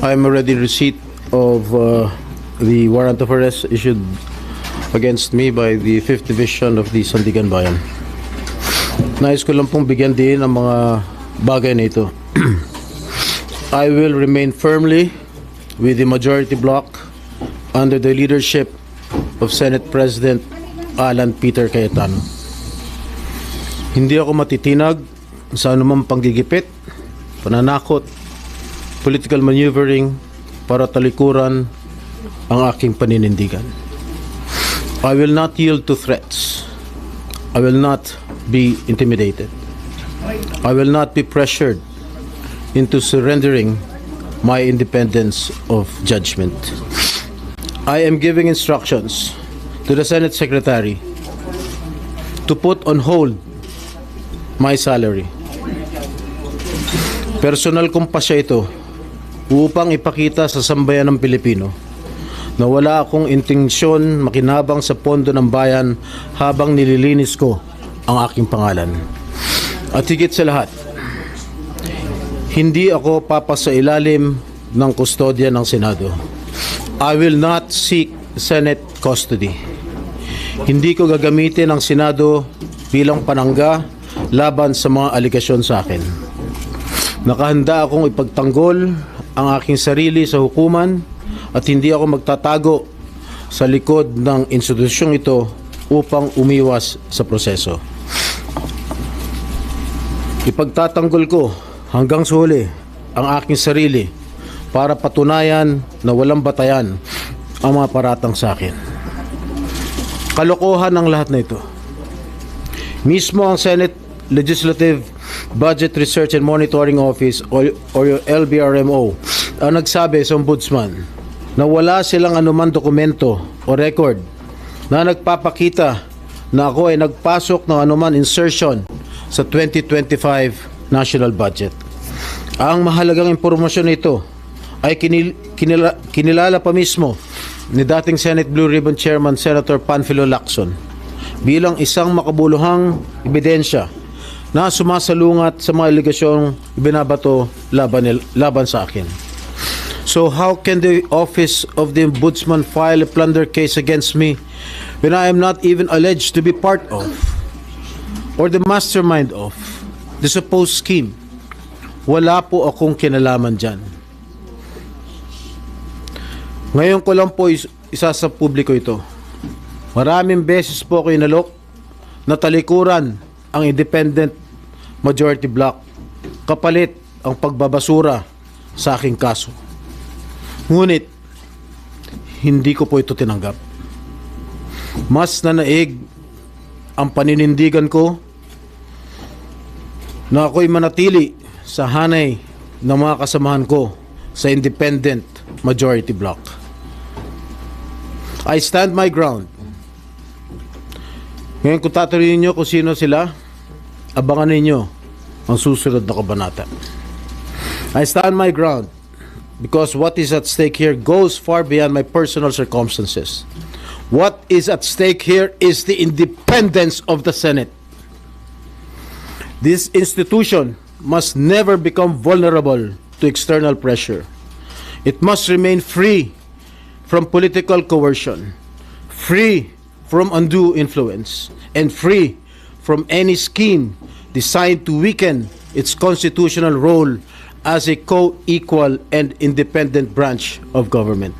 I'm already in receipt of the warrant of arrest issued against me by the 5th Division of the Sandigan Bayan. Nais ko lang pong bigyan din ang mga bagay na ito. I will remain firmly with the majority bloc under the leadership of Senate President Alan Peter Cayetano. Hindi ako matitinag sa anumang panggigipit, pananakot, political maneuvering para talikuran ang aking paninindigan. I will not yield to threats. I will not be intimidated. I will not be pressured into surrendering my independence of judgment. I am giving instructions to the Senate Secretary to put on hold my salary. Personal kong pasya ito upang ipakita sa sambayan ng Pilipino na wala akong intensyon makinabang sa pondo ng bayan habang nililinis ko ang aking pangalan. At higit sa lahat, hindi ako papasailalim ng kustodya ng Senado. I will not seek Senate custody. Hindi ko gagamitin ang Senado bilang panangga laban sa mga aligasyon sa akin. Nakahanda akong ipagtanggol ang aking sarili sa hukuman at hindi ako magtatago sa likod ng institusyong ito upang umiwas sa proseso. Ipagtatanggol ko hanggang sa huli ang aking sarili para patunayan na walang batayan ang mga paratang sa akin. Kalokohan ang lahat na ito. Mismo ang Senate Legislative Budget Research and Monitoring Office o LBRMO ang nagsabi sa Ombudsman na wala silang anumang dokumento o record na nagpapakita na ako ay nagpasok ng anuman insertion sa 2025 national budget. Ang mahalagang impormasyon nito ay kinilala pa mismo ni dating Senate Blue Ribbon Chairman Senator Panfilo Lacson bilang isang makabuluhang ebidensya na sumasalungat sa mga aligasyong binabato laban sa akin. So how can the Office of the Ombudsman file a plunder case against me when I am not even alleged to be part of or the mastermind of the supposed scheme? Wala po akong kinalaman dyan. Ngayon ko lang po isa sa publiko ito. Maraming beses po ako inalok na talikuran ang independent majority bloc kapalit ang pagbabasura sa aking kaso. Ngunit hindi ko po ito tinanggap. Mas nanaig ang paninindigan ko na ako'y manatili sa hanay ng mga kasamahan ko sa independent majority bloc. I stand my ground. Ngayon kung tatanungin niyo kung sino sila, abangan ninyo ang susunod na kabanata. I stand my ground because what is at stake here goes far beyond my personal circumstances. What is at stake here is the independence of the Senate. This institution must never become vulnerable to external pressure. It must remain free from political coercion, free from undue influence, and free from any scheme designed to weaken its constitutional role as a co-equal and independent branch of government.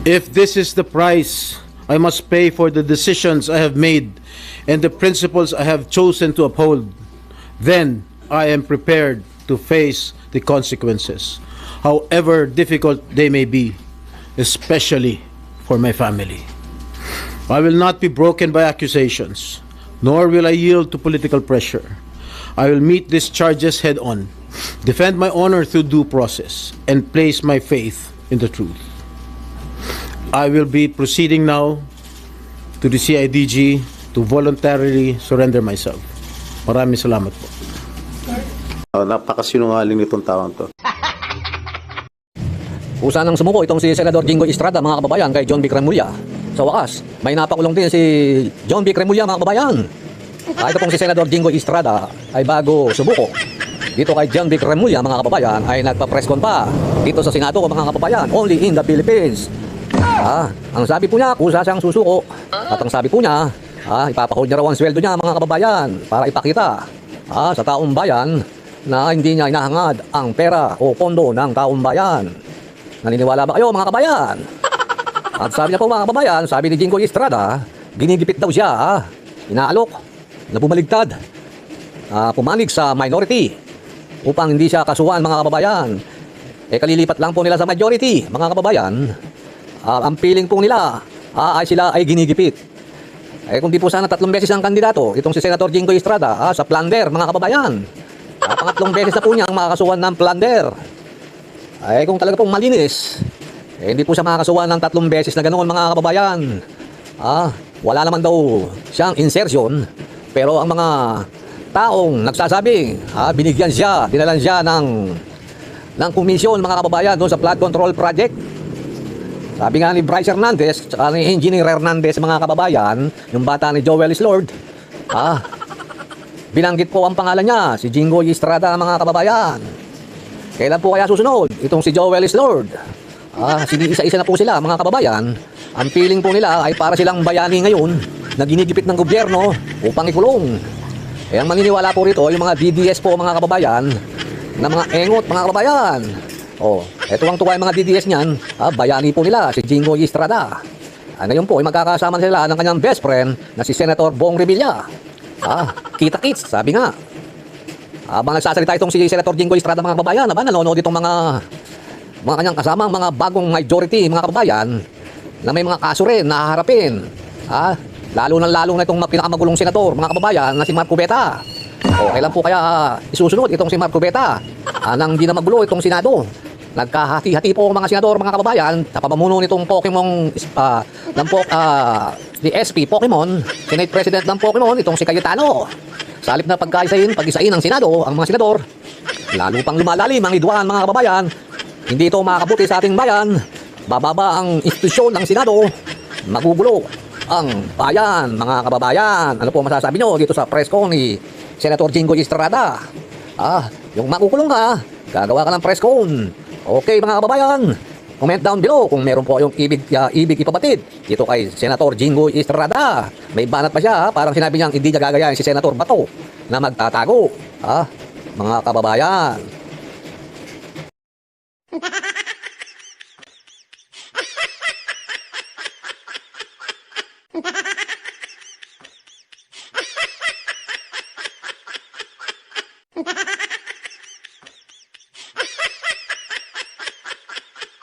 If this is the price I must pay for the decisions I have made and the principles I have chosen to uphold, then I am prepared to face the consequences, however difficult they may be, especially for my family. I will not be broken by accusations, nor will I yield to political pressure. I will meet these charges head on, defend my honor through due process, and place my faith in the truth. I will be proceeding now to the CIDG to voluntarily surrender myself. Maraming salamat po. Napakasinungaling nitong taon to. Usa nang sumuko itong si Senador Jinggoy Estrada, mga kababayan, kay John B. Cremulya. Sa wakas, may napakulong din si John B. Cremulya, mga kababayan. Ito pong si Senador Jinggoy Estrada ay bago sumuko dito kay John Vic Remulla, mga kababayan, ay nagpa-presscon pa dito sa Senado, mga kababayan, only in the Philippines. Ang sabi po niya, kusa siyang susuko. At ang sabi po niya, ipapahold niya raw ang sweldo niya, mga kababayan, para ipakita sa taong bayan na hindi niya inahangad ang pera o pondo ng taong bayan. Naniniwala ba kayo, mga kababayan? At sabi niya po, mga kababayan, sabi ni Jinggoy Estrada, ginigipit daw siya, inaalok na bumaligtad, pumanig sa minority upang hindi siya kasuhan, mga kababayan. Kalilipat lang po nila sa majority, mga kababayan. Ang feeling po nila ay sila ay ginigipit. Kung di po sana 3 beses ang kandidato, itong si Senator Jinggoy Estrada sa plunder, mga kababayan. Pangatlong beses na po niya ang makakasuhan ng plunder. Kung talaga pong malinis, hindi po siya makakasuhan ng 3 beses na ganoon, mga kababayan. Wala naman daw siyang insertion, pero ang mga taong nagsasabing binigyan siya, dinalan siya ng komisyon, mga kababayan, doon sa flood control project. Sabi nga ni Bryce Hernandez, tsaka ni Engineer Hernandez, mga kababayan, yung bata ni Joel Islord, binanggit po ang pangalan niya, si Jinggoy Estrada, mga kababayan. Kailan po kaya susunod itong si Joel Islord? Isa-isa na po sila, mga kababayan. Ang feeling po nila ay para silang bayani ngayon na ginigipit ng gobyerno upang ikulong. Ang maniniwala po rito yung mga DDS po, mga kababayan, na mga engot, mga kababayan. Ito ang tuwa yung mga DDS niyan, bayani po nila, si Jinggoy Estrada. Ngayon po, magkakasama sila ng kanyang best friend na si Senator Bong Revilla. Kita-kits, sabi nga. Habang nagsasalita itong si Senator Jinggoy Estrada, mga kababayan, nanonood itong mga kanyang kasamang mga bagong majority, mga kababayan, na may mga kaso rin na haharapin. Lalo na itong pinakamagulong senador, mga kababayan, na si Mark Cubeta. Kailan po kaya isusunod itong si Mark Cubeta nang di na magulo itong Senado? Nagkahati-hati po mga senador, mga kababayan, sa pamumuno nitong Pokemon, the SP Pokemon, Senate President ng Pokemon, itong si Cayetano. Sa halip na pag-isain ng Senado, ang mga senador, lalo pang lumalalim ang idwaan, mga kababayan. Hindi ito makakabuti sa ating bayan. Bababa ang institusyon ng Senado, magugulo ang bayan, mga kababayan. Ano po masasabi nyo dito sa press con ni Senator Jinggoy Estrada? Yung makukulong ka, gagawa ka ng press con. Okay, mga kababayan, comment down below kung meron po yung ibig ipabatid dito kay Senator Jinggoy Estrada. May banat pa siya, parang sinabi niyang hindi niya gagayahin si Senator Bato na magtatago. Mga kababayan,